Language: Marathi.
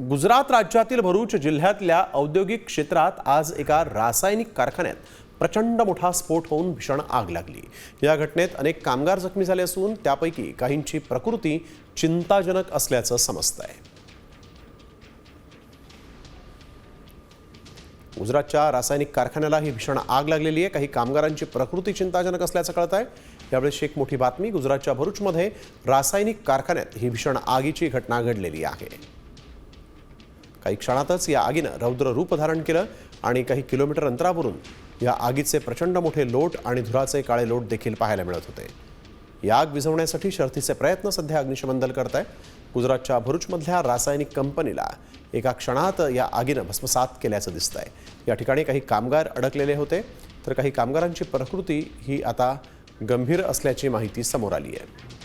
गुजरात राज्यातील भरूच जिल्ह्यातल्या औद्योगिक क्षेत्रात आज एका रासायनिक कारखान्यात प्रचंड मोठा स्फोट होऊन भीषण आग लागली। या घटनेत अनेक कामगार जखमी झाले असून त्यापैकी काहींची प्रकृती चिंताजनक असल्याचं समजतंय। गुजरातच्या रासायनिक कारखान्याला ही भीषण आग लागलेली आहे। काही कामगारांची प्रकृती चिंताजनक असल्याचं कळतंय। यावेळी एक मोठी बातमी, गुजरातच्या भरूचमध्ये रासायनिक कारखान्यात ही भीषण आगीची घटना घडलेली आहे। काही क्षणातच या आगीनं रौद्र रूप धारण केलं आणि काही किलोमीटर अंतरावरून या आगीचे प्रचंड मोठे लोट आणि धुराचे काळे लोट देखील पाहायला मिळत होते। या आग विझवण्यासाठी शर्थीचे प्रयत्न सध्या अग्निशमन दल करत आहे। गुजरातच्या भरूचमधल्या रासायनिक कंपनीला एका क्षणात या आगीनं भस्मसात केल्याचं दिसतंय। या ठिकाणी काही कामगार अडकलेले होते, तर काही कामगारांची प्रकृती ही आता गंभीर असल्याची माहिती समोर आली आहे।